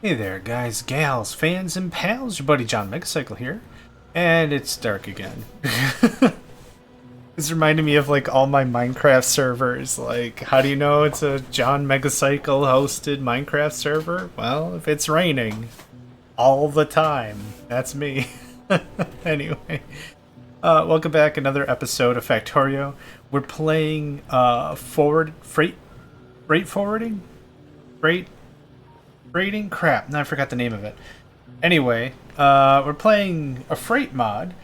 Hey there, guys, gals, fans, and pals. Your buddy JohnMegacycle here, and it's dark again. This reminded me of like all my Minecraft servers. Like, how do you know it's a JohnMegacycle hosted Minecraft server? Well, if it's raining all the time, that's me. Anyway, welcome back. Another episode of Factorio. We're playing freight forwarding, freight freighting. Crap, now I forgot the name of it. Anyway, we're playing a freight mod.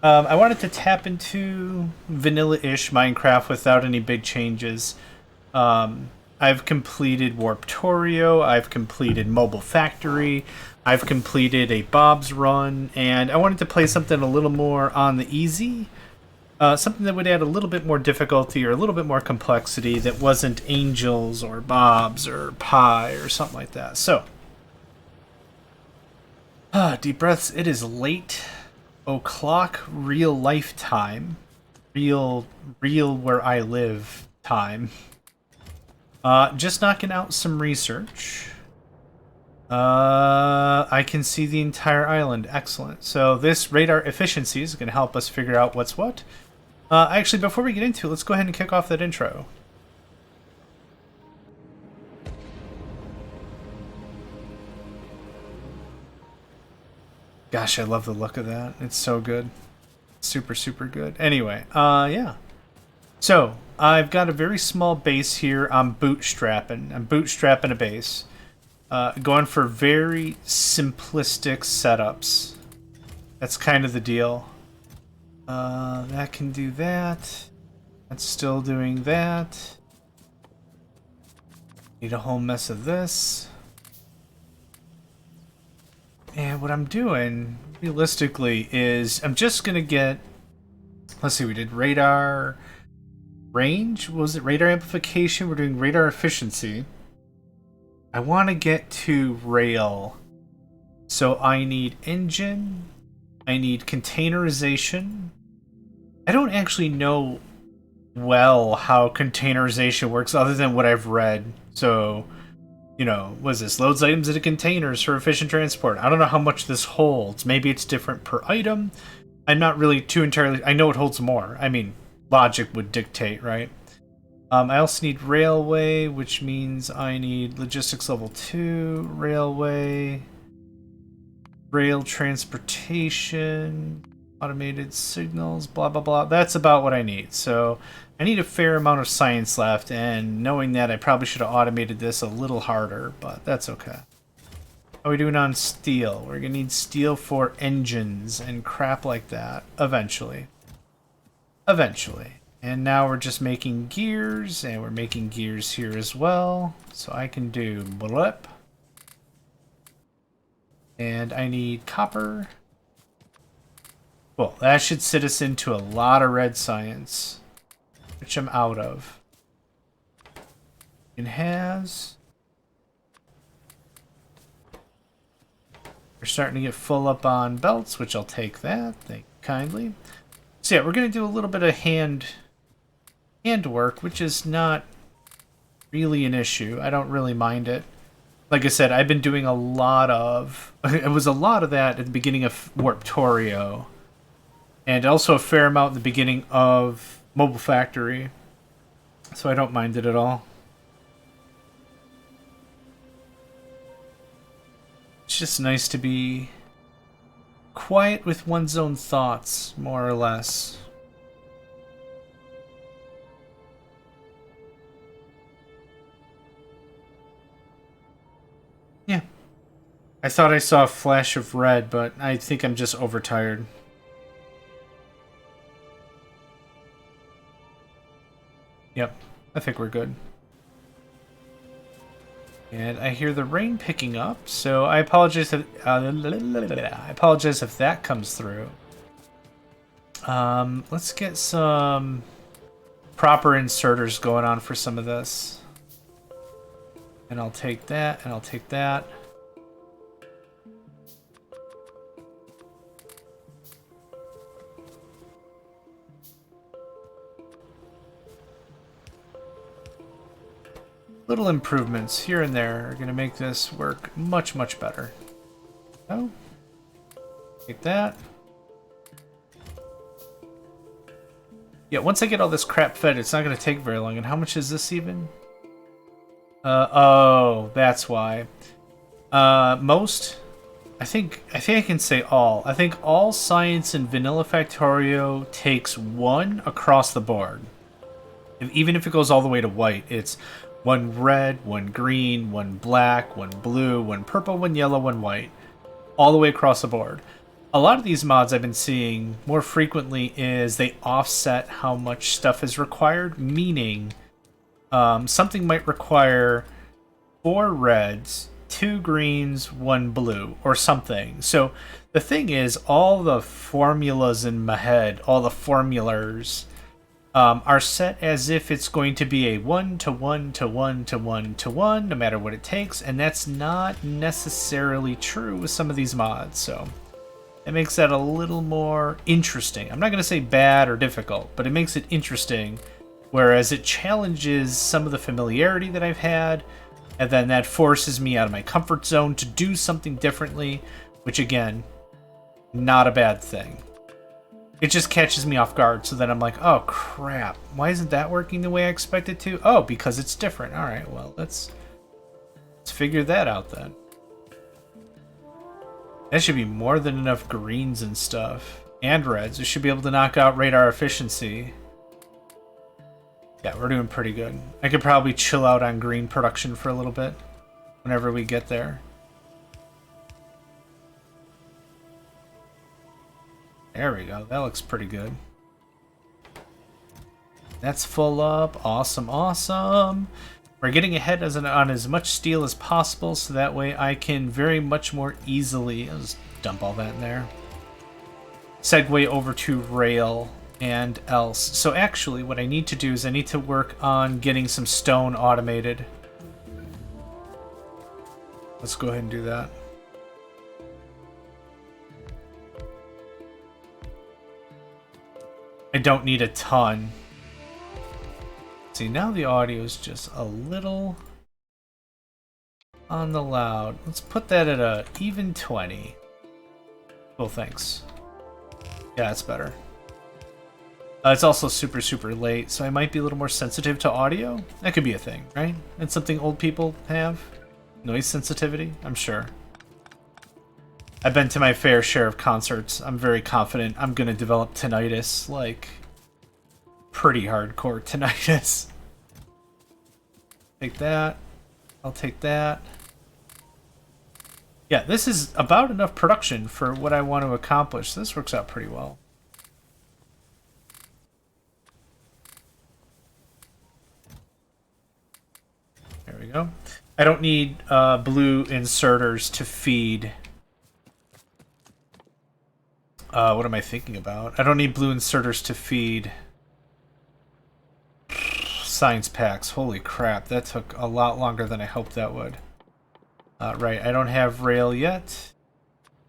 I wanted to tap into vanilla-ish Minecraft without any big changes. I've completed Warptorio, I've completed Mobile Factory, I've completed a Bob's Run, and I wanted to play something a little more on the easy. Something that would add a little bit more difficulty or a little bit more complexity that wasn't Angels or Bob's or Pi or something like that. So, deep breaths. It is late o'clock, real life time, real where I live time. Just knocking out some research. I can see the entire island. Excellent. So this radar efficiency is going to help us figure out what's what. Actually, before we get into it, let's go ahead and kick off that intro. Gosh, I love the look of that. It's so good. Super, super good. Anyway, yeah. So, I've got a very small base here. I'm bootstrapping a base. Going for very simplistic setups. That's kind of the deal. That can do that. That's still doing that. Need a whole mess of this. And what I'm doing, realistically, is I'm just going to get... Let's see, we did radar range. What was it? Radar amplification. We're doing radar efficiency. I want to get to rail. So I need engine. I need containerization. I don't actually know well how containerization works other than what I've read. So, you know, what is this? Loads items into containers for efficient transport. I don't know how much this holds. Maybe it's different per item. I'm not really too entirely... I know it holds more. I mean, logic would dictate, right? I also need railway, which means I need logistics level 2, railway, rail transportation, automated signals, blah, blah, blah. That's about what I need. So I need a fair amount of science left, and knowing that, I probably should have automated this a little harder, but that's okay. How are we doing on steel? We're going to need steel for engines and crap like that, eventually. Eventually. And now we're just making gears, and we're making gears here as well. So I can do blip. And I need copper. Well, that should sit us into a lot of red science, which I'm out of. It has. We're starting to get full up on belts, which I'll take that. Thank you kindly. So yeah, we're going to do a little bit of handwork, which is not really an issue. I don't really mind it. Like I said, I've been doing a lot of... It was a lot of that at the beginning of Warptorio. And also a fair amount at the beginning of Mobile Factory. So I don't mind it at all. It's just nice to be quiet with one's own thoughts, more or less. Yeah. I thought I saw a flash of red, but I think I'm just overtired. Yep. I think we're good. And I hear the rain picking up, so I apologize if that comes through. Let's get some proper inserters going on for some of this. And I'll take that, and I'll take that. Little improvements here and there are going to make this work much, much better. Oh, take that. Yeah, once I get all this crap fed, it's not going to take very long. And how much is this even? Oh, that's why. Most, I think I can say all. I think all science in Vanilla Factorio takes 1 across the board. Even if it goes all the way to white, it's 1 red, 1 green, 1 black, 1 blue, 1 purple, 1 yellow, 1 white. All the way across the board. A lot of these mods I've been seeing more frequently is they offset how much stuff is required, meaning something might require 4 reds, 2 greens, 1 blue, or something. So the thing is, all the formulas in my head, all the formulars, are set as if it's going to be a 1 to 1 to 1 to 1 to 1, no matter what it takes, and that's not necessarily true with some of these mods, so it makes that a little more interesting. I'm not going to say bad or difficult, but it makes it interesting, whereas it challenges some of the familiarity that I've had, and then that forces me out of my comfort zone to do something differently, which again, not a bad thing. It just catches me off guard, so then I'm like, oh crap, why isn't that working the way I expect it to? Oh, because it's different. Alright, well, let's figure that out then. That should be more than enough greens and stuff. And reds. We should be able to knock out radar efficiency. Yeah, we're doing pretty good. I could probably chill out on green production for a little bit whenever we get there. There we go. That looks pretty good. That's full up. Awesome, awesome. We're getting ahead on as much steel as possible, so that way I can very much more easily... I'll just dump all that in there. Segue over to rail and else. So actually, what I need to do is I need to work on getting some stone automated. Let's go ahead and do that. I don't need a ton. See, now the audio is just a little on the loud. Let's put that at a even 20. Cool, thanks. Yeah, that's better. It's also super, super late, so I might be a little more sensitive to audio. That could be a thing, right? That's something old people have. Noise sensitivity, I'm sure. I've been to my fair share of concerts. I'm very confident I'm gonna develop tinnitus, like pretty hardcore tinnitus. Take that. I'll take that. Yeah, this is about enough production for what I want to accomplish. This works out pretty well. There we go. I don't need blue inserters to feed... what am I thinking about? I don't need blue inserters to feed science packs. Holy crap, that took a lot longer than I hoped that would. Right, I don't have rail yet.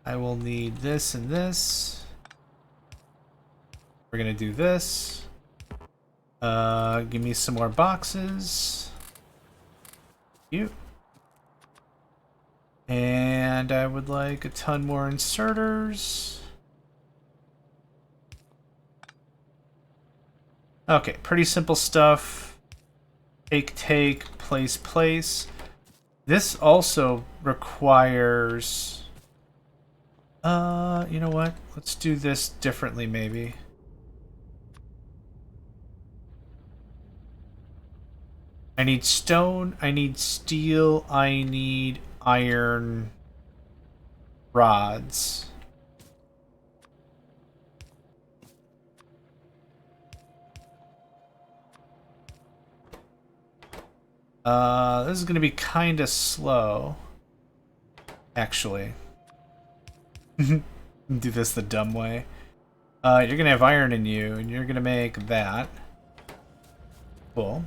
I will need this and this. We're gonna do this. Give me some more boxes. Cute. And I would like a ton more inserters. Okay, pretty simple stuff. Take, place. This also requires... you know what? Let's do this differently, maybe. I need stone, I need steel, I need iron rods. This is going to be kind of slow, actually. Do this the dumb way. You're going to have iron in you, and you're going to make that. Cool.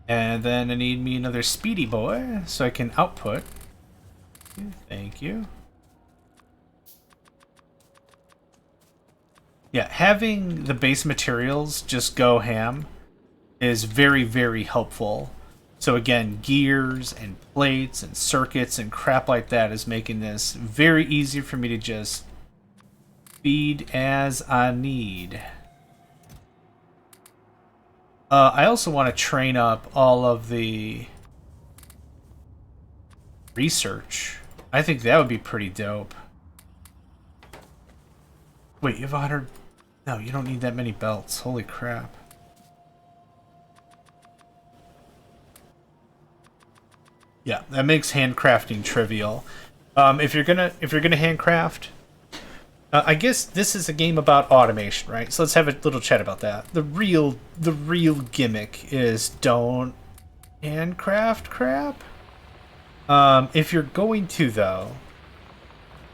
And then I need me another speedy boy, so I can output. Thank you. Yeah, having the base materials just go ham is very, very helpful. So again, gears and plates and circuits and crap like that is making this very easy for me to just feed as I need. I also want to train up all of the research. I think that would be pretty dope. Wait, you have 100... No, you don't need that many belts. Holy crap. Yeah, that makes handcrafting trivial. If you're gonna handcraft, I guess this is a game about automation, right? So let's have a little chat about that. The real gimmick is don't handcraft crap. If you're going to, though,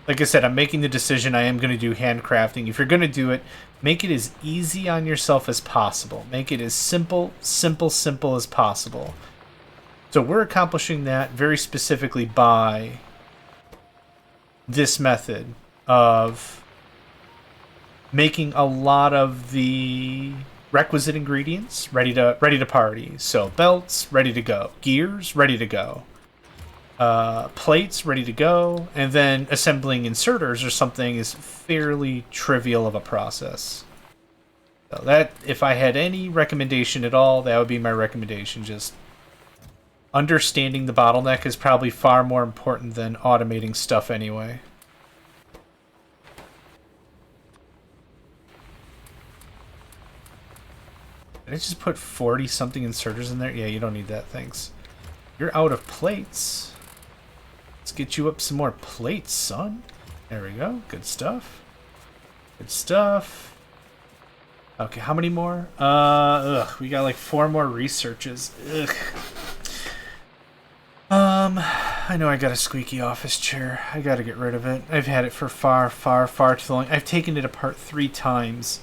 like I said, I'm making the decision I am going to do handcrafting. If you're going to do it, make it as easy on yourself as possible. Make it as simple as possible. So we're accomplishing that very specifically by this method of making a lot of the requisite ingredients ready to party. So belts ready to go, gears ready to go, plates ready to go, and then assembling inserters or something is fairly trivial of a process. So that, if I had any recommendation at all, that would be my recommendation. Just understanding the bottleneck is probably far more important than automating stuff anyway. Did I just put 40-something inserters in there? Yeah, you don't need that, thanks. You're out of plates. Let's get you up some more plates, son. There we go. Good stuff. Good stuff. Okay, how many more? We got like 4 more researches. Ugh. I know I got a squeaky office chair. I gotta get rid of it. I've had it for far too long. I've taken it apart 3 times.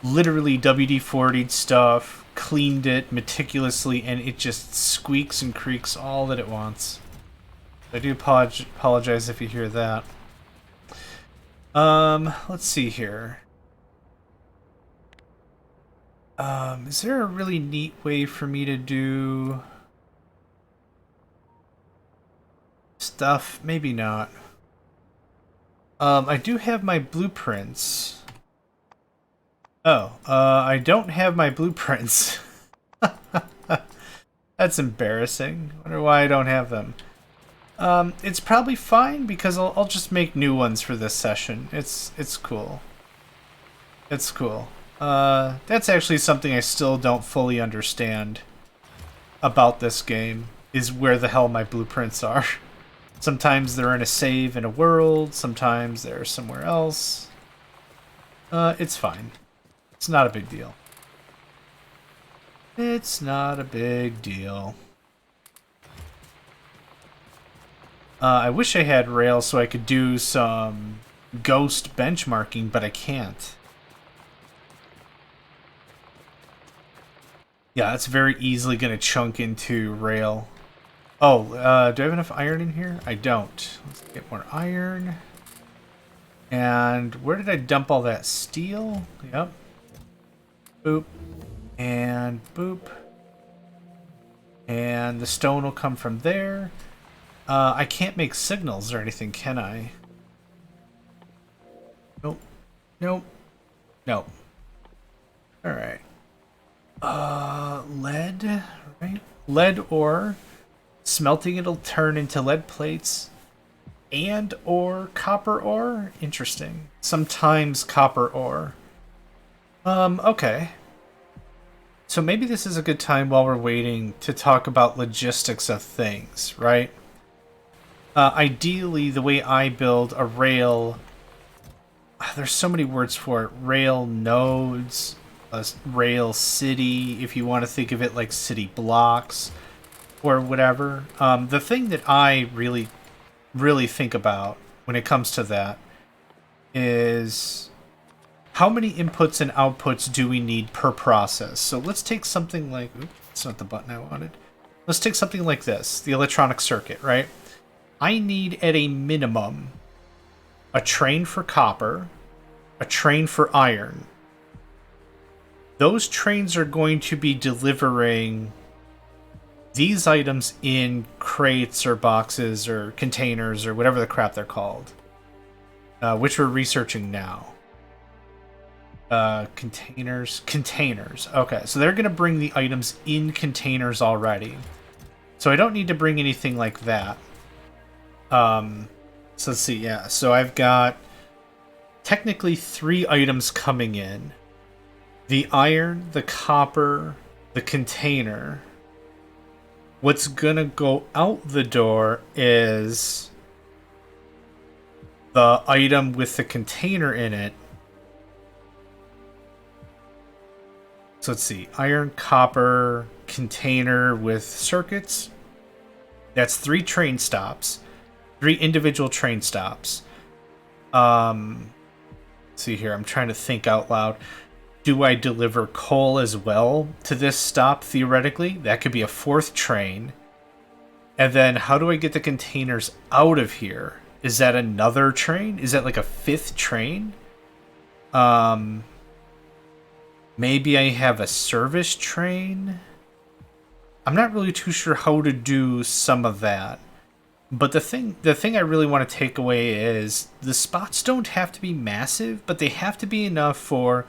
Literally WD-40'd stuff, cleaned it meticulously, and it just squeaks and creaks all that it wants. I do apologize if you hear that. Let's see here. Is there a really neat way for me to do stuff? Maybe not. I do have my blueprints. Oh, I don't have my blueprints. That's embarrassing. Wonder why I don't have them. It's probably fine because I'll just make new ones for this session. It's cool. It's cool. That's actually something I still don't fully understand about this game, is where the hell my blueprints are. Sometimes they're in a save in a world, sometimes they're somewhere else. It's fine. It's not a big deal. It's not a big deal. I wish I had rails so I could do some ghost benchmarking, but I can't. Yeah, that's very easily going to chunk into rail. Oh, do I have enough iron in here? I don't. Let's get more iron. And where did I dump all that steel? Yep. Boop. And boop. And the stone will come from there. I can't make signals or anything, can I? Nope. Nope. Nope. Alright. Lead, right? Lead ore. Smelting it'll turn into lead plates. And or copper ore? Interesting. Sometimes copper ore. Okay. So maybe this is a good time while we're waiting to talk about logistics of things, right? Ideally, the way I build a rail... There's so many words for it. Rail nodes, a rail city, if you want to think of it like city blocks, or whatever. The thing that I really think about when it comes to that is how many inputs and outputs do we need per process? So let's take something like... Oops, that's not the button I wanted. Let's take something like this, the electronic circuit, right? I need, at a minimum, a train for copper, a train for iron. Those trains are going to be delivering these items in crates or boxes or containers or whatever the crap they're called, which we're researching now. Containers. Okay, so they're going to bring the items in containers already. So I don't need to bring anything like that. So let's see, yeah. So I've got technically 3 items coming in. The iron, the copper, the container. What's going to go out the door is the item with the container in it. So let's see, iron, copper, container with circuits. That's 3 train stops, 3 individual train stops. Let's see here, I'm trying to think out loud. Do I deliver coal as well to this stop, theoretically? That could be a 4th train. And then how do I get the containers out of here? Is that another train? Is that like a 5th train? Maybe I have a service train? I'm not really too sure how to do some of that. But the thing I really want to take away is the spots don't have to be massive, but they have to be enough for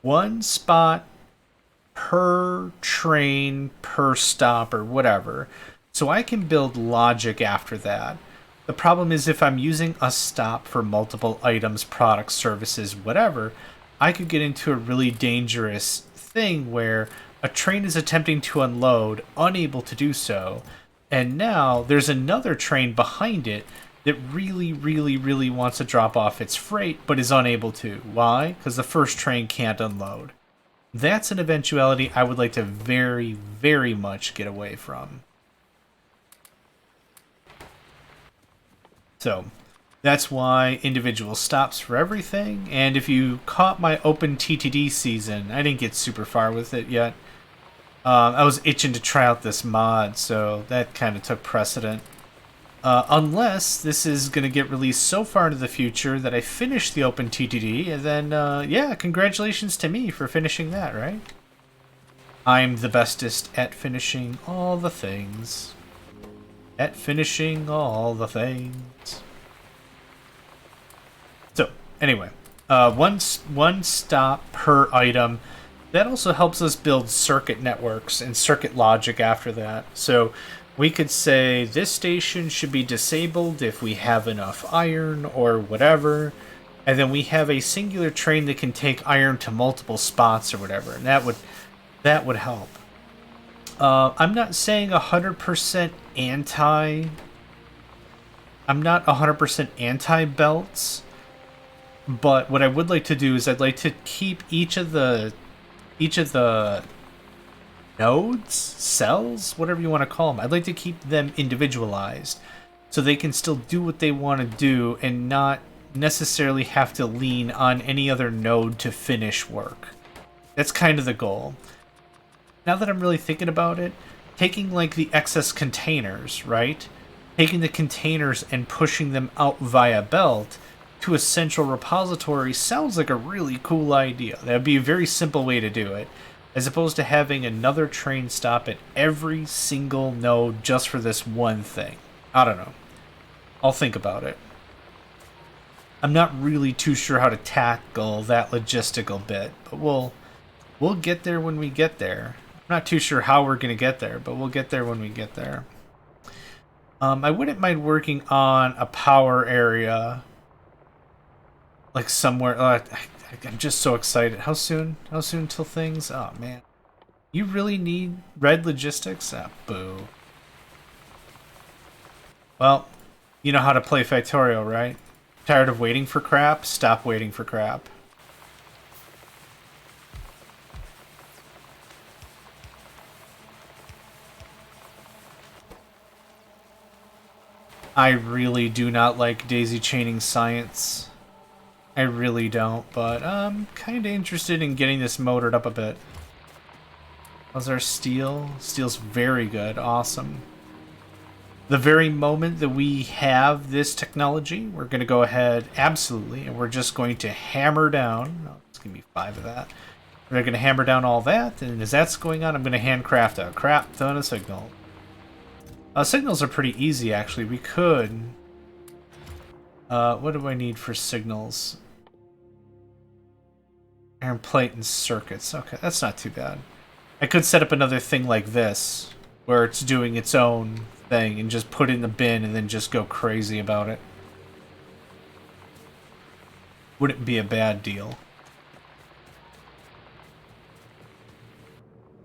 1 spot per train per stop or whatever. So I can build logic after that. The problem is if I'm using a stop for multiple items, products, services, whatever, I could get into a really dangerous thing where a train is attempting to unload, unable to do so, and now there's another train behind it that really, really, really wants to drop off its freight, but is unable to. Why? Because the first train can't unload. That's an eventuality I would like to very, very much get away from. So that's why individual stops for everything. And if you caught my open TTD season, I didn't get super far with it yet. I was itching to try out this mod, so that kind of took precedent. Unless this is going to get released so far into the future that I finish the open TTD, and then, yeah, congratulations to me for finishing that, right? I'm the bestest at finishing all the things. At finishing all the things. So, anyway, one stop per item. That also helps us build circuit networks and circuit logic after that. So we could say this station should be disabled if we have enough iron or whatever. And then we have a singular train that can take iron to multiple spots or whatever. And that would help. I'm not saying 100% anti... I'm not 100% anti-belts. But what I would like to do is I'd like to keep each of the nodes, cells, whatever you want to call them. I'd like to keep them individualized so they can still do what they want to do and not necessarily have to lean on any other node to finish work. That's kind of the goal. Now that I'm really thinking about it, taking like the excess containers, right? Taking the containers and pushing them out via belt to a central repository sounds like a really cool idea. That would be a very simple way to do it, as opposed to having another train stop at every single node just for this one thing. I don't know. I'll think about it. I'm not really too sure how to tackle that logistical bit, but we'll get there when we get there. I'm not too sure how we're going to get there, but we'll get there when we get there. I wouldn't mind working on a power area, like somewhere. I'm just so excited. How soon? How soon till things? Oh man, you really need red logistics? Ah, boo. Well, you know how to play Factorio, right? Tired of waiting for crap? Stop waiting for crap. I really do not like daisy chaining science. I really don't, but I'm kind of interested in getting this motored up a bit. How's our steel? Steel's very good. Awesome. The very moment that we have this technology, we're going to go ahead, absolutely, and we're just going to hammer down. Oh, it's going to be 5 of that. We're going to hammer down all that, and as that's going on, I'm going to handcraft a crap ton of signal. Signals are pretty easy, actually. We could... what do I need for signals? Iron plate and circuits. Okay, that's not too bad. I could set up another thing like this, where it's doing its own thing, and just put it in the bin and then just go crazy about it. Wouldn't be a bad deal.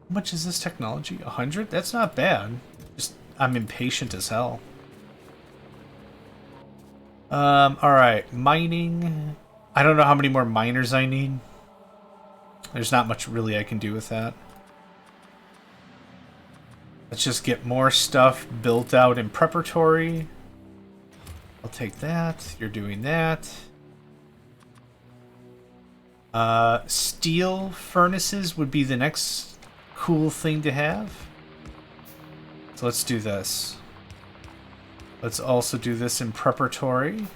How much is this technology? 100? That's not bad. Just, I'm impatient as hell. Alright. Mining. I don't know how many more miners I need. There's not much really I can do with that. Let's just get more stuff built out in preparatory. I'll take that. You're doing that. Steel furnaces would be the next cool thing to have. So let's do this. Let's also do this in preparatory.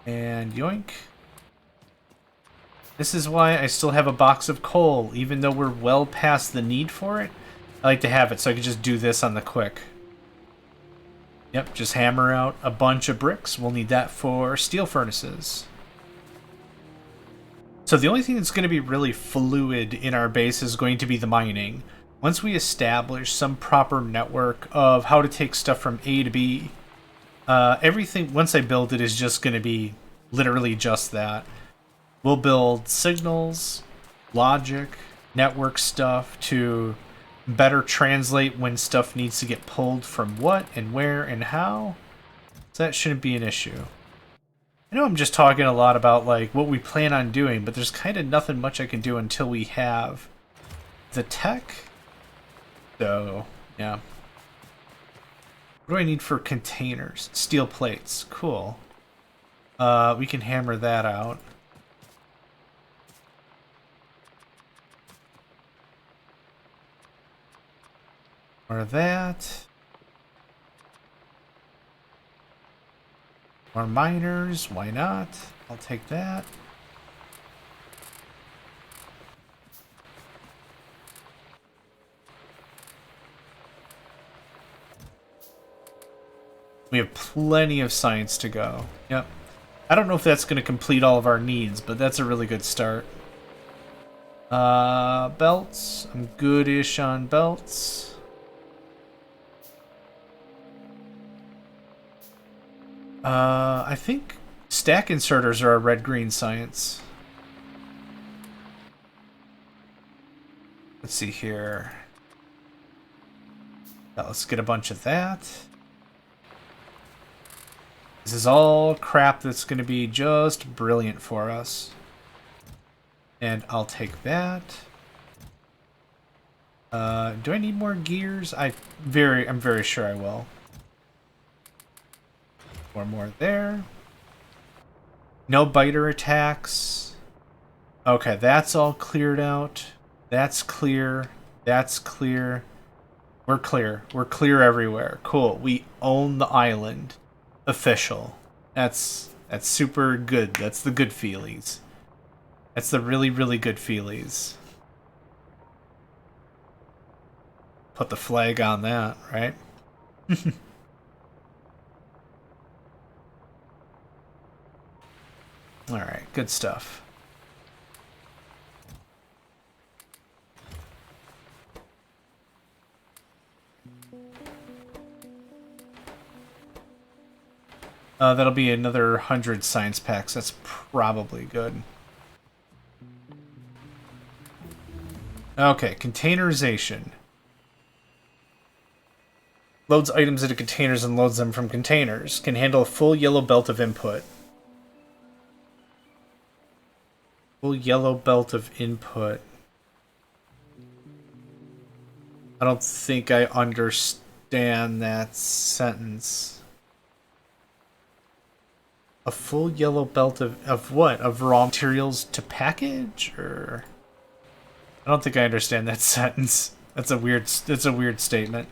And yoink. This is why I still have a box of coal, even though we're well past the need for it. I like to have it so I can just do this on the quick. Yep, just hammer out a bunch of bricks. We'll need that for steel furnaces. So the only thing that's going to be really fluid in our base is going to be the mining. Once we establish some proper network of how to take stuff from A to B, everything, once I build it, is just going to be literally just that. We'll build signals, logic, network stuff to better translate when stuff needs to get pulled from what and where and how. So that shouldn't be an issue. I know I'm just talking a lot about like what we plan on doing, but there's kind of nothing much I can do until we have the tech. So, yeah. What do I need for containers? Steel plates. Cool. We can hammer that out. Or that. More miners. Why not? I'll take that. We have plenty of science to go. Yep. I don't know if that's going to complete all of our needs, but that's a really good start. Belts. I'm good-ish on belts. I think stack inserters are a red-green science. Let's see here. Now let's get a bunch of that. This is all crap that's going to be just brilliant for us. And I'll take that. Do I need more gears? I'm very sure I will. One more there. No biter attacks. Okay, that's all cleared out. That's clear. That's clear. We're clear. We're clear everywhere. Cool. We own the island. Official. That's super good. That's the good feelies. That's the really, really good feelies. Put the flag on that, right? Alright, good stuff. That'll be another 100 science packs. That's probably good. Okay, containerization. Loads items into containers and loads them from containers. Can handle a full yellow belt of input. Full yellow belt of input. I don't think I understand that sentence. A full yellow belt of what? Of raw materials to package? Or I don't think I understand that sentence. That's a weird statement.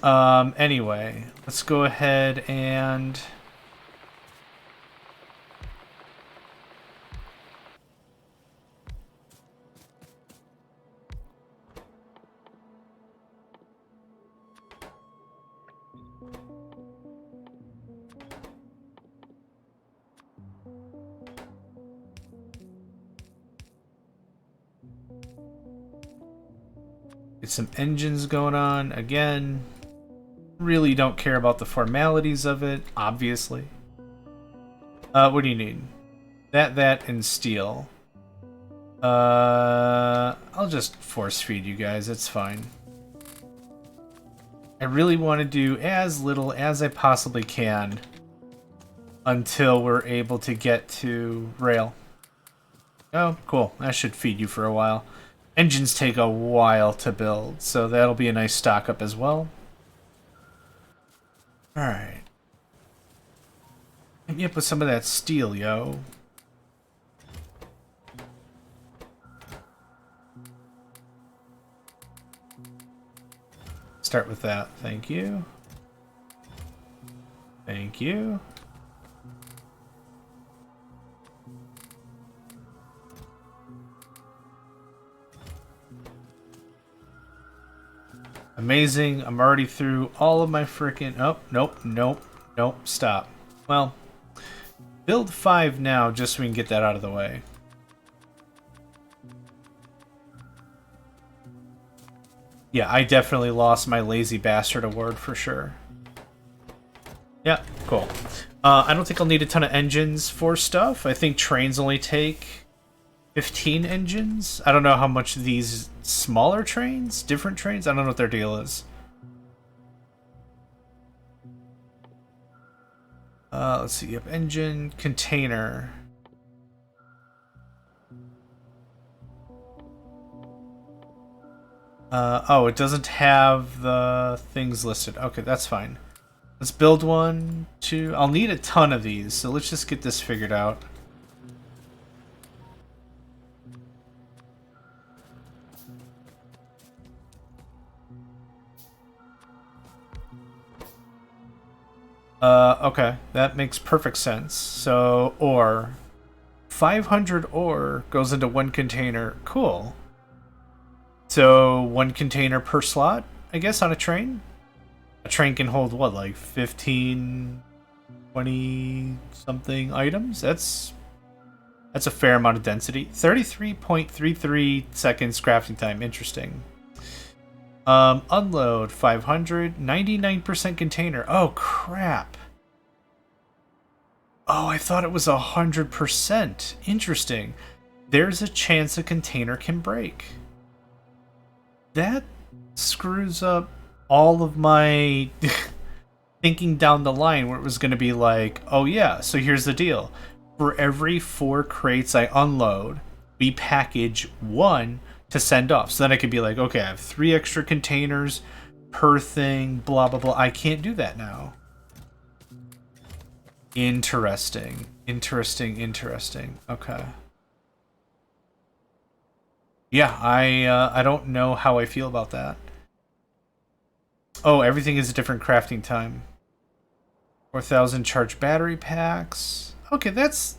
Anyway, let's go ahead and Get some engines going on. Again, really don't care about the formalities of it, obviously. What do you need? That, and steel. I'll just force feed you guys, it's fine. I really want to do as little as I possibly can until we're able to get to rail. Oh, cool. That should feed you for a while. Engines take a while to build, so that'll be a nice stock up as well. Alright. Hit me up with some of that steel, yo. Start with that. Thank you. Thank you. Amazing. I'm already through all of my frickin'... Oh, nope, stop. Well, build 5 now just so we can get that out of the way. Yeah, I definitely lost my lazy bastard award for sure. Yeah, cool. I don't think I'll need a ton of engines for stuff. I think trains only take 15 engines. I don't know how much these smaller trains, different trains, I don't know what their deal is. Let's see, you have engine, container. Oh, it doesn't have the things listed. Okay, that's fine. Let's build 1, 2. I'll need a ton of these, so let's just get this figured out. Okay, that makes perfect sense. So, ore. 500 ore goes into 1 container. Cool. So, 1 container per slot, I guess, on a train? A train can hold, what, like 15, 20 something items? That's a fair amount of density. 33.33 seconds crafting time. Interesting. Unload 500, 99% container. Oh, crap. Oh, I thought it was 100%. Interesting. There's a chance a container can break. That screws up all of my thinking down the line where it was going to be like, oh yeah, so here's the deal. For every 4 crates I unload, we package 1 to send off. So then I could be like, okay, I have 3 extra containers per thing, blah, blah, blah. I can't do that now. Interesting. Interesting. Okay. Yeah, I don't know how I feel about that. Oh, everything is a different crafting time. 4,000 charged battery packs. Okay, that's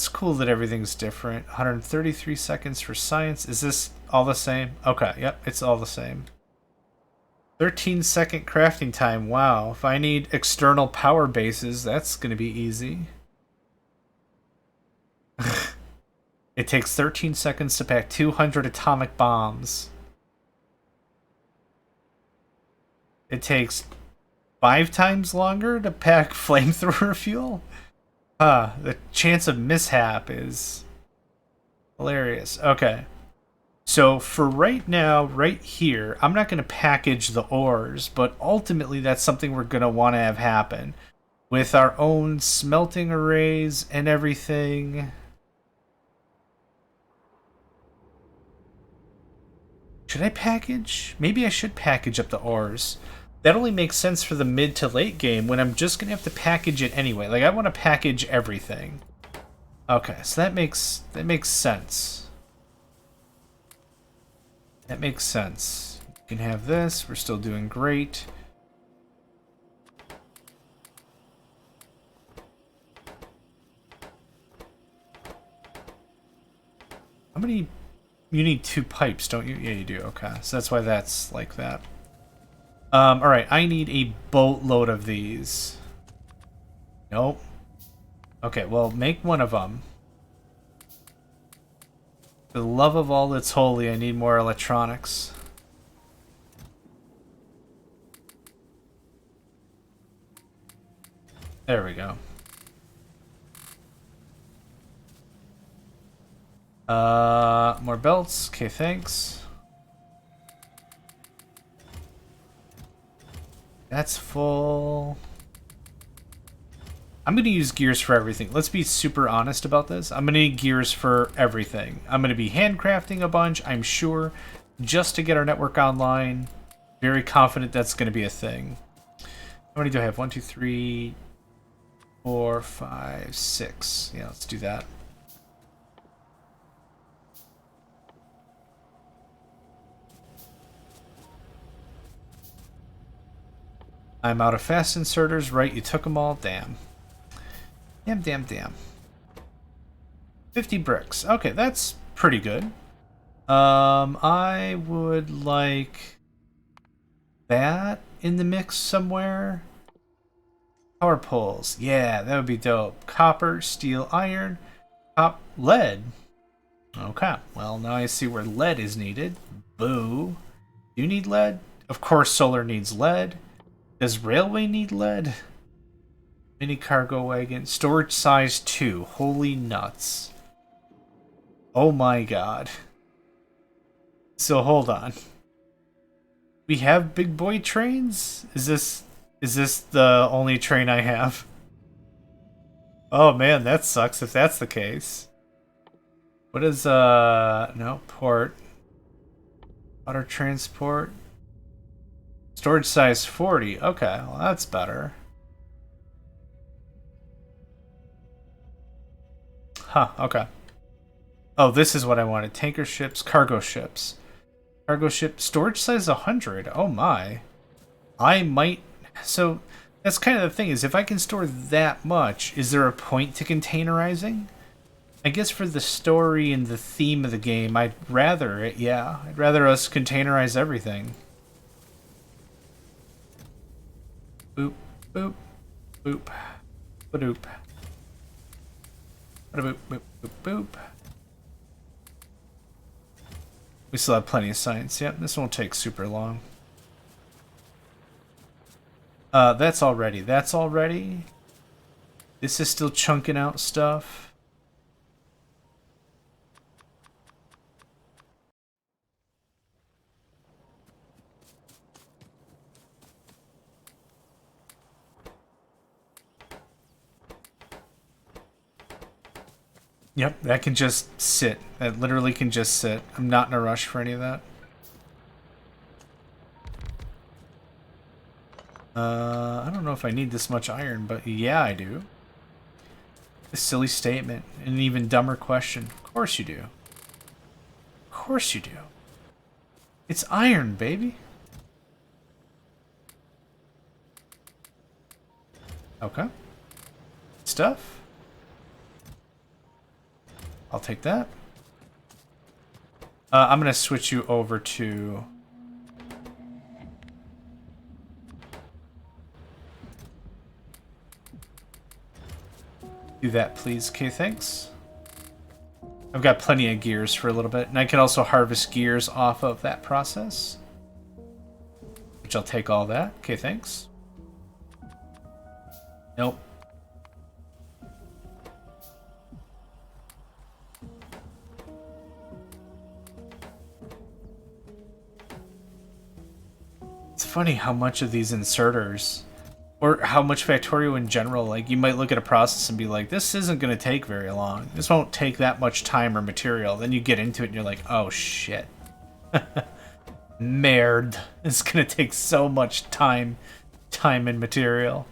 cool that everything's different. 133 seconds for science. Is this all the same? Okay, yep, it's all the same. 13-second crafting time. Wow, if I need external power bases, that's going to be easy. It takes 13 seconds to pack 200 atomic bombs. It takes 5 times longer to pack flamethrower fuel? The chance of mishap is hilarious. Okay. So for right now, right here, I'm not going to package the ores, but ultimately that's something we're going to want to have happen. With our own smelting arrays and everything. Should I package? Maybe I should package up the ores. That only makes sense for the mid to late game when I'm just going to have to package it anyway. Like, I want to package everything. Okay, so that makes sense. That makes sense. You can have this. We're still doing great. How many... You need 2 pipes, don't you? Yeah, you do. Okay, so that's why that's like that. Alright, I need a boatload of these. Nope. Okay, well, make 1 of them. For the love of all that's holy, I need more electronics. There we go. More belts. Okay, thanks. That's full. I'm going to use gears for everything. Let's be super honest about this. I'm going to need gears for everything. I'm going to be handcrafting a bunch, I'm sure, just to get our network online. Very confident that's going to be a thing. How many do I have? 1, 2, 3, 4, 5, 6. Yeah, let's do that. I'm out of fast inserters. Right, you took them all. Damn. Damn, damn, damn. 50 bricks. Okay, that's pretty good. I would like that in the mix somewhere. Power poles. Yeah, that would be dope. Copper, steel, iron, lead. Okay, well, now I see where lead is needed. Boo. You need lead? Of course, solar needs lead. Does railway need lead? Mini cargo wagon. Storage size 2. Holy nuts. Oh my god. So hold on. We have big boy trains? Is this the only train I have? Oh man, that sucks if that's the case. What is no, port. Water transport. Storage size 40. Okay, well that's better. Huh, okay. Oh, this is what I wanted. Tanker ships, cargo ships. Cargo ship, storage size 100. Oh my. I might... So, that's kind of the thing, is if I can store that much, is there a point to containerizing? I guess for the story and the theme of the game, I'd rather it, yeah. I'd rather us containerize everything. Boop, boop, boop, ba-doop. Ba-doop, boop, boop, boop. We still have plenty of science. Yep, this won't take super long. That's already. That's already. This is still chunking out stuff. Yep, that can just sit. That literally can just sit. I'm not in a rush for any of that. I don't know if I need this much iron, but yeah, I do. A silly statement. An even dumber question. Of course you do. Of course you do. It's iron, baby. Okay. Stuff. I'll take that. I'm going to switch you over to... Do that, please. Okay, thanks. I've got plenty of gears for a little bit, and I can also harvest gears off of that process. Which I'll take all that. Okay, thanks. Nope. It's funny how much of these inserters, or how much Factorio in general, like you might look at a process and be like, this isn't going to take very long. This won't take that much time or material. Then you get into it and you're like, oh shit. Merde. It's going to take so much time and material.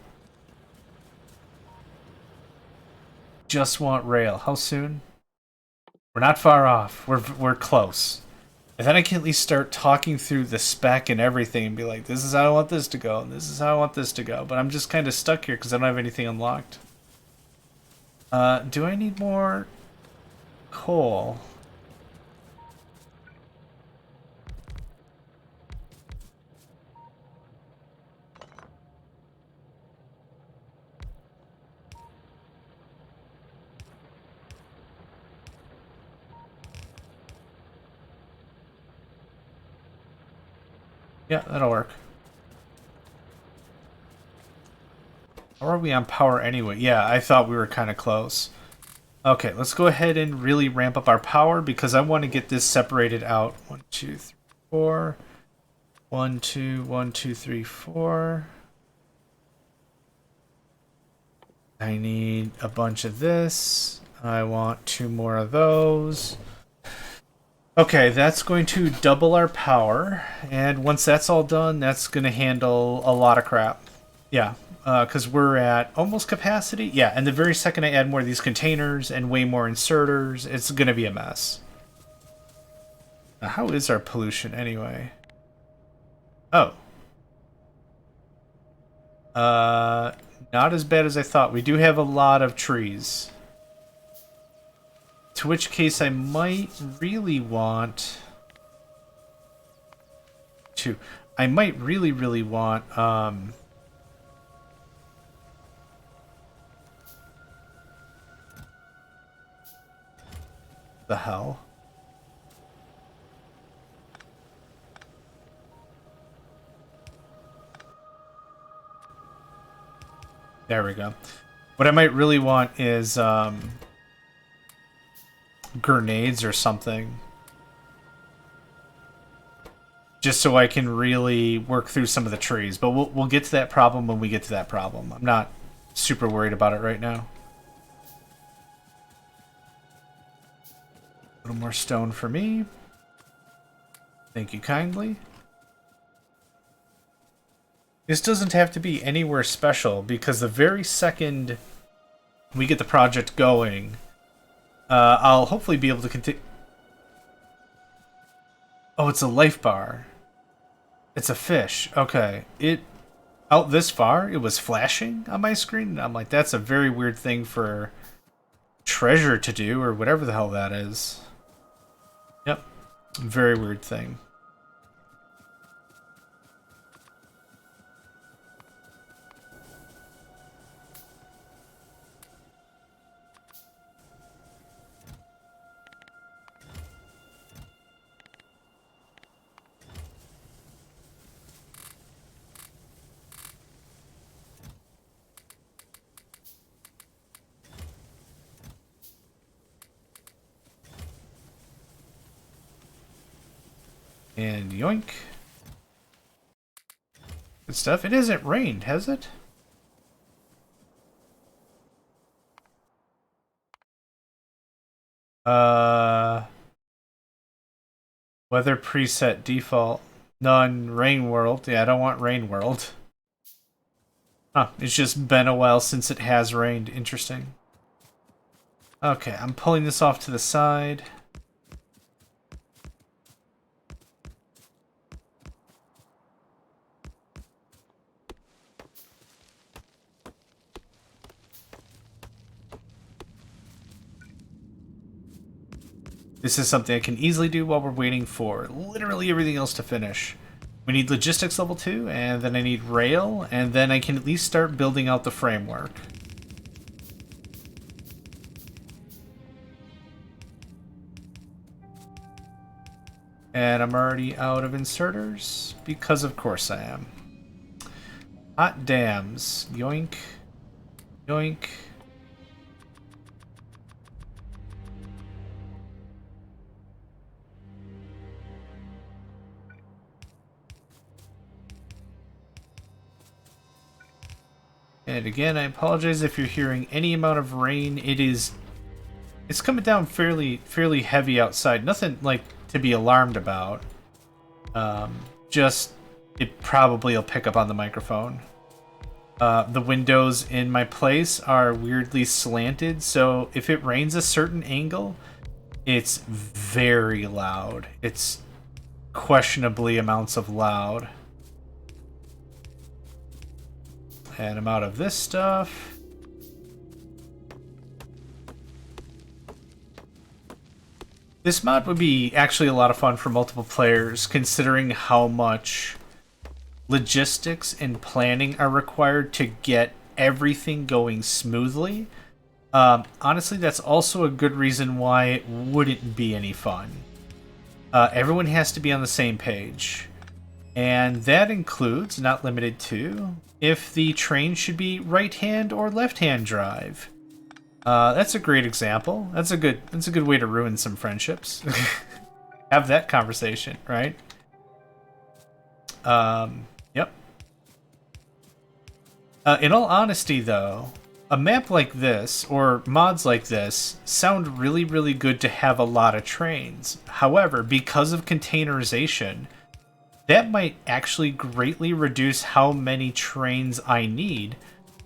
Just want rail. How soon? We're not far off. We're close. And then I can at least start talking through the spec and everything and be like, this is how I want this to go, and this is how I want this to go. But I'm just kind of stuck here because I don't have anything unlocked. Do I need more coal? Yeah, that'll work. How are we on power anyway? Yeah, I thought we were kind of close. Okay, let's go ahead and really ramp up our power because I want to get this separated out. 1, 2, 3, 4. 1, 2, 1, 2, 3, 4. I need a bunch of this. I want 2 more of those. Okay, that's going to double our power. And once that's all done, that's going to handle a lot of crap. Yeah, because we're at almost capacity. Yeah, and the very second I add more of these containers and way more inserters, it's going to be a mess. Now, how is our pollution anyway? Oh. Not as bad as I thought. We do have a lot of trees. To which case I might really want to... I might really want... the hell? There we go. What I might really want is grenades or something. Just so I can really work through some of the trees. But we'll get to that problem when we get to that problem. I'm not super worried about it right now. A little more stone for me. Thank you kindly. This doesn't have to be anywhere special, because the very second we get the project going, I'll hopefully be able to continue. Oh, it's a life bar. It's a fish. Okay. It out this far, it was flashing on my screen. I'm like, that's a very weird thing for treasure to do, or whatever the hell that is. Yep. Very weird thing. And yoink. Good stuff. It hasn't rained, has it? Weather preset default. None. Rain world. Yeah, I don't want rain world. Huh. It's just been a while since it has rained. Interesting. Okay, I'm pulling this off to the side. This is something I can easily do while we're waiting for literally everything else to finish. We need logistics level 2, and then I need rail, and then I can at least start building out the framework. And I'm already out of inserters, because of course I am. Hot dams. Yoink. Yoink. And again, I apologize if you're hearing any amount of rain. It's coming down fairly heavy outside. Nothing like to be alarmed about. Just it probably will pick up on the microphone. The windows in my place are weirdly slanted, so if it rains a certain angle, it's very loud. It's questionably amounts of loud. And I'm out of this stuff. This mod would be actually a lot of fun for multiple players, considering how much logistics and planning are required to get everything going smoothly. Honestly, that's also a good reason why it wouldn't be any fun. Everyone has to be on the same page. And that includes, not limited to, if the train should be right-hand or left-hand drive. That's a great example. That's a good way to ruin some friendships. Have that conversation, right? Yep. In all honesty, though, a map like this, or mods like this, sound really, really good to have a lot of trains. However, because of containerization, that might actually greatly reduce how many trains I need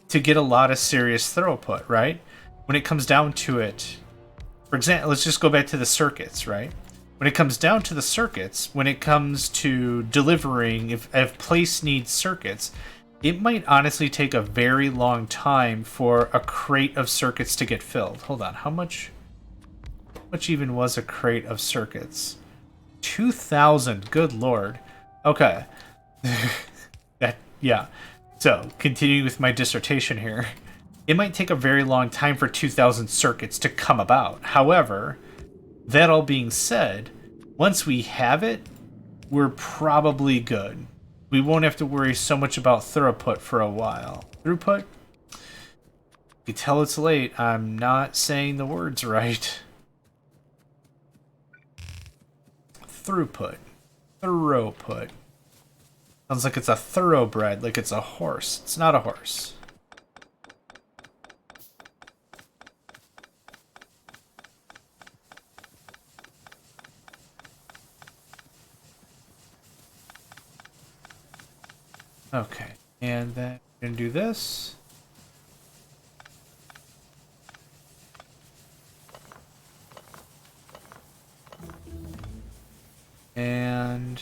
to get a lot of serious throughput, right? When it comes down to it, for example, let's just go back to the circuits, right? When it comes down to the circuits, when it comes to delivering, if place needs circuits, it might honestly take a very long time for a crate of circuits to get filled. Hold on, how much even was a crate of circuits? 2,000, good lord. Okay. Yeah. So, continuing with my dissertation here, it might take a very long time for 2,000 circuits to come about. However, that all being said, once we have it, we're probably good. We won't have to worry so much about throughput for a while. Throughput? You can tell it's late. I'm not saying the words right. Throughput. Throughput. Sounds like it's a thoroughbred, like it's a horse. It's not a horse. Okay, and then we're gonna do this. And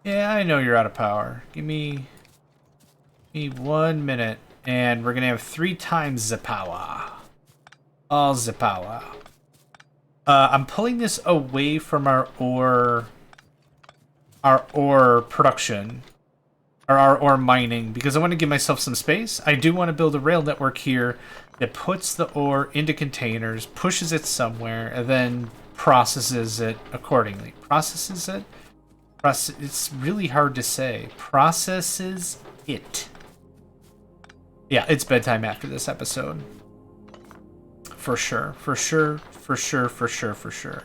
yeah, I know you're out of power. Give me 1 minute, and we're gonna have 3 times the power. All the power. I'm pulling this away from our ore production, or our ore mining, because I want to give myself some space. I do want to build a rail network here that puts the ore into containers, pushes it somewhere, and then processes it accordingly. Processes it? It's really hard to say. Processes it. Yeah, it's bedtime after this episode. For sure. For sure. For sure. For sure. For sure.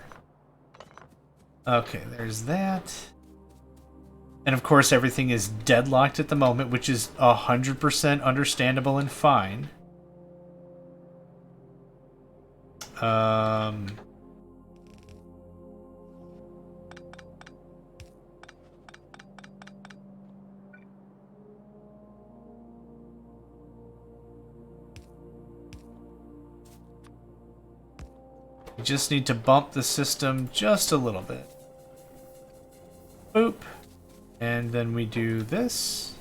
Okay, there's that. And of course, everything is deadlocked at the moment, which is 100% understandable and fine. You just need to bump the system just a little bit. Boop. And then we do this.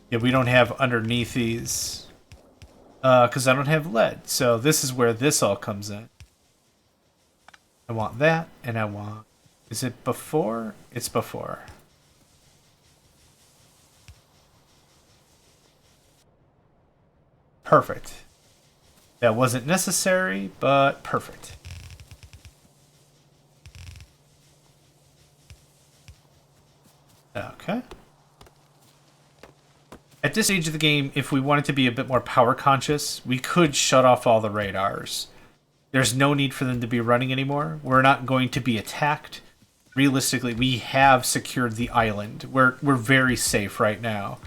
Yeah, we don't have underneath these. Because I don't have lead. So this is where this all comes in. I want that, and I want... Is it before? It's before. Perfect. That wasn't necessary, but perfect. Okay. At this stage of the game, if we wanted to be a bit more power conscious, we could shut off all the radars. There's no need for them to be running anymore. We're not going to be attacked. Realistically, we have secured the island. We're very safe right now.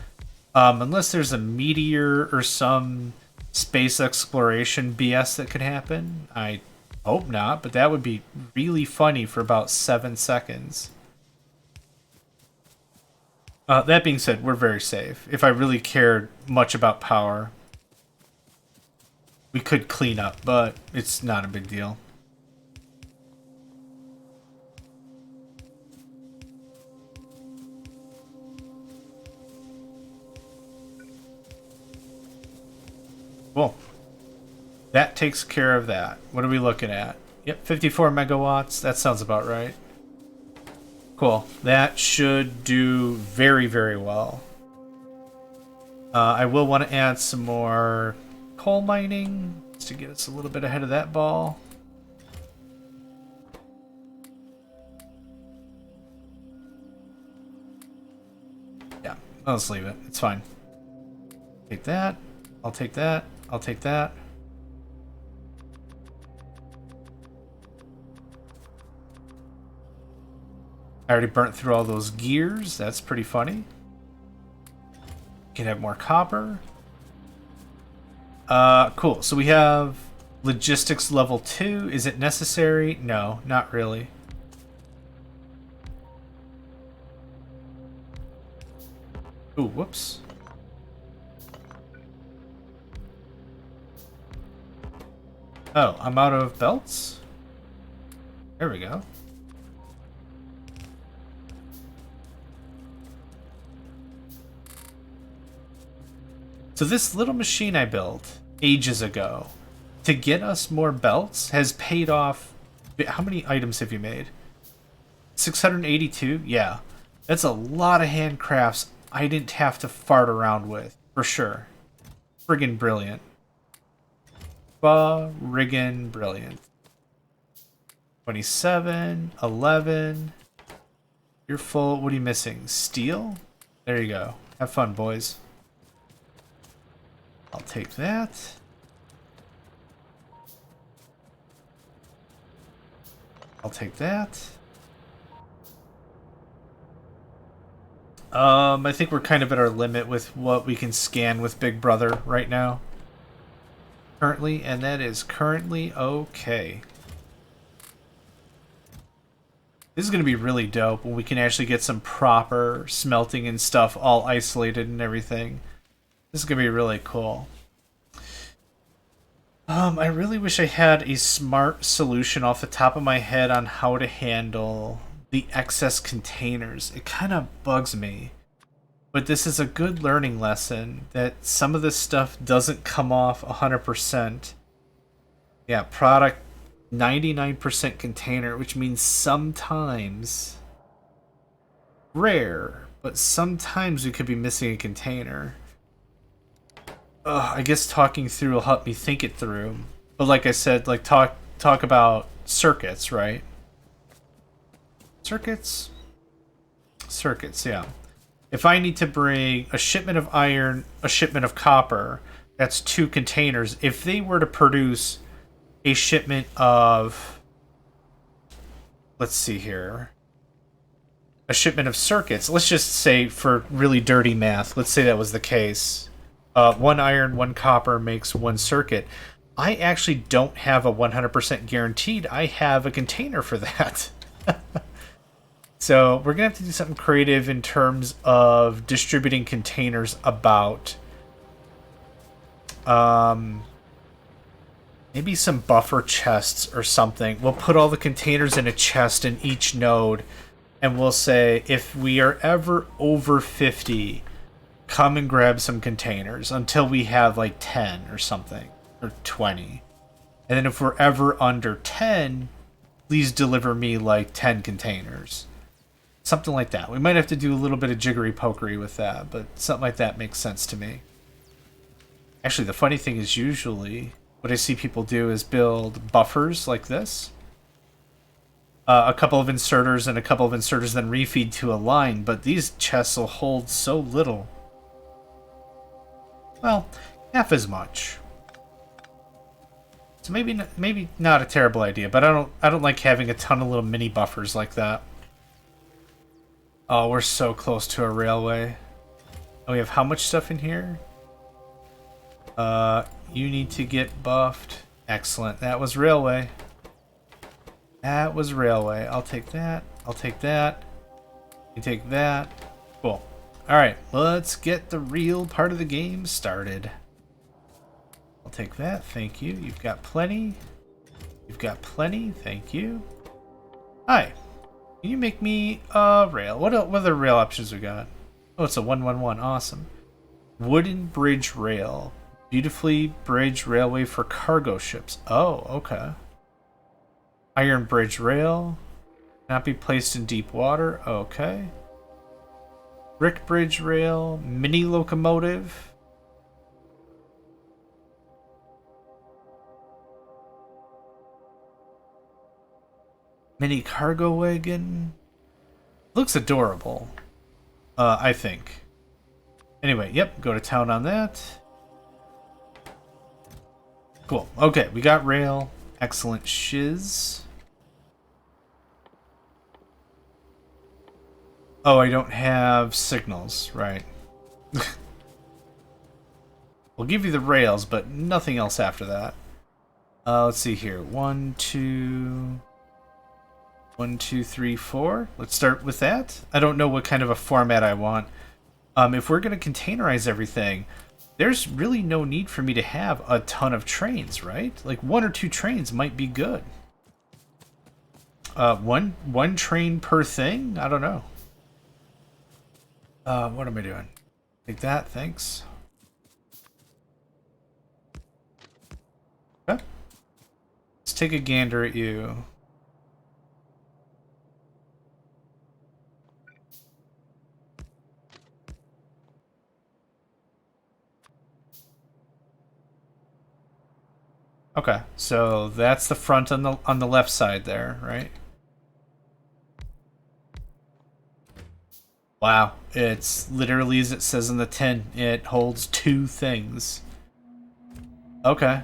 Unless there's a meteor or some space exploration BS that could happen. I hope not, but that would be really funny for about 7 seconds. That being said, we're very safe. If I really cared much about power, we could clean up, but it's not a big deal. Cool. That takes care of that. What are we looking at? Yep, 54 megawatts. That sounds about right. Cool. That should do very, very well. I will want to add some more coal mining just to get us a little bit ahead of that ball. Yeah, I'll just leave it. It's fine. Take that. I'll take that. I'll take that. I already burnt through all those gears. That's pretty funny. Can have more copper. Cool. So we have logistics level 2. Is it necessary? No, not really. Ooh, whoops. Oh, I'm out of belts? There we go. So this little machine I built ages ago to get us more belts has paid off. How many items have you made? 682? Yeah. That's a lot of handcrafts I didn't have to fart around with, for sure. Friggin' brilliant. Friggin' brilliant. 27, 11. You're full. What are you missing? Steel? There you go. Have fun, boys. I'll take that. I'll take that. I think we're kind of at our limit with what we can scan with Big Brother right now. Currently, and that is currently okay. This is going to be really dope when we can actually get some proper smelting and stuff all isolated and everything. This is going to be really cool. I really wish I had a smart solution off the top of my head on how to handle the excess containers. It kind of bugs me. But this is a good learning lesson that some of this stuff doesn't come off 100%. Yeah, product 99% container, which means sometimes, rare, but sometimes we could be missing a container. I guess talking through will help me think it through. But like I said, like talk about circuits, right? Circuits, yeah. If I need to bring a shipment of iron, a shipment of copper, that's 2 containers. If they were to produce a shipment of, let's see here, a shipment of circuits, let's just say for really dirty math, let's say that was the case. 1 iron, 1 copper makes 1 circuit. I actually don't have a 100% guaranteed. I have a container for that. So we're going to have to do something creative in terms of distributing containers about. Maybe some buffer chests or something. We'll put all the containers in a chest in each node, and we'll say if we are ever over 50, come and grab some containers until we have like 10 or something, or 20. And then if we're ever under 10, please deliver me like 10 containers. Something like that. We might have to do a little bit of jiggery-pokery with that, but something like that makes sense to me. Actually, the funny thing is usually what I see people do is build buffers like this. A couple of inserters and a couple of inserters then refeed to a line, but these chests will hold so little. Well, half as much. So maybe not a terrible idea, but I don't like having a ton of little mini buffers like that. Oh, we're so close to a railway. And we have how much stuff in here? You need to get buffed. Excellent. That was railway. That was railway. I'll take that. I'll take that. You take that. Cool. Alright, let's get the real part of the game started. I'll take that. Thank you. You've got plenty. You've got plenty. Thank you. Hi. Can you make me a rail? What other rail options we got? Oh, it's a 111. Awesome. Wooden bridge rail. Beautifully bridged railway for cargo ships. Oh, okay. Iron bridge rail. Not be placed in deep water. Okay. Brick bridge rail. Mini locomotive. Mini cargo wagon. Looks adorable. I think. Anyway, yep, go to town on that. Cool. Okay, we got rail. Excellent shiz. Oh, I don't have signals. Right. We'll give you the rails, but nothing else after that. Let's see here. 1, 2... 1, 2, 3, 4. Let's start with that. I don't know what kind of a format I want. If we're going to containerize everything, there's really no need for me to have a ton of trains, right? Like 1 or 2 trains might be good. One train per thing? I don't know. What am I doing? Take that, thanks. Okay. Let's take a gander at you. Okay, so that's the front on the left side there, right? Wow, it's literally as it says in the tin. It holds 2 things. Okay.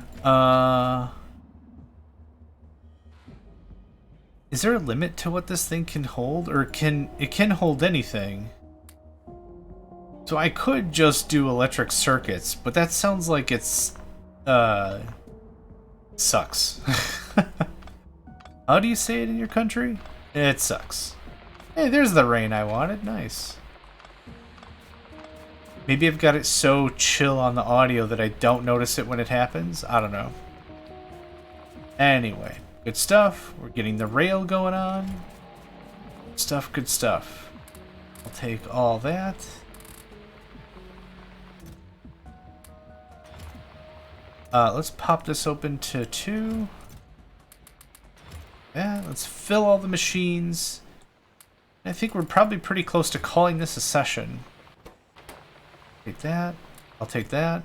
Is there a limit to what this thing can hold, or can it hold anything? So I could just do electric circuits, but that sounds like it's sucks. How do you say it in your country? It sucks. Hey, there's the rain I wanted. Nice. Maybe I've got it so chill on the audio that I don't notice it when it happens. I don't know. Anyway, good stuff. We're getting the rail going on. Good stuff, good stuff. I'll take all that. Let's pop this open to 2. Yeah, let's fill all the machines. I think we're probably pretty close to calling this a session. Take that. I'll take that.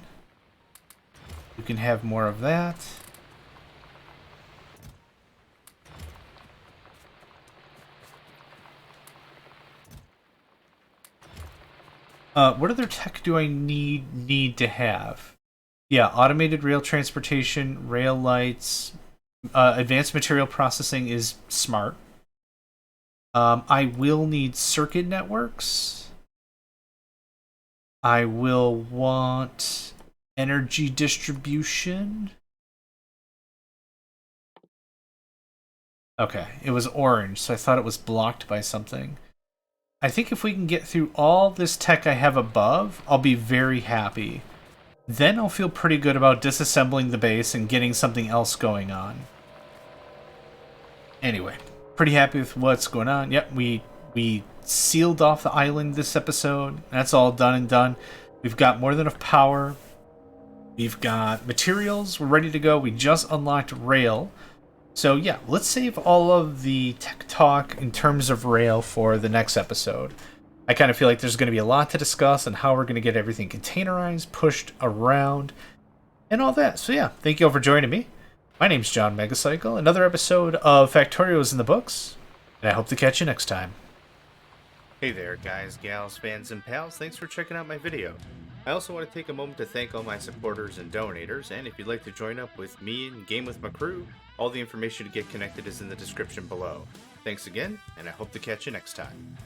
You can have more of that. What other tech do I need to have? Yeah, automated rail transportation, rail lights, advanced material processing is smart. I will need circuit networks. I will want energy distribution. Okay, it was orange, so I thought it was blocked by something. I think if we can get through all this tech I have above, I'll be very happy. Then I'll feel pretty good about disassembling the base and getting something else going on. Anyway, pretty happy with what's going on. Yep, we sealed off the island this episode. That's all done and done. We've got more than enough power. We've got materials. We're ready to go. We just unlocked rail. So yeah, let's save all of the tech talk in terms of rail for the next episode. I kind of feel like there's going to be a lot to discuss on how we're going to get everything containerized, pushed around, and all that. So yeah, thank you all for joining me. My name's JohnMegacycle. Another episode of Factorio is in the books, and I hope to catch you next time. Hey there, guys, gals, fans, and pals. Thanks for checking out my video. I also want to take a moment to thank all my supporters and donators, and if you'd like to join up with me and game with my crew, all the information to get connected is in the description below. Thanks again, and I hope to catch you next time.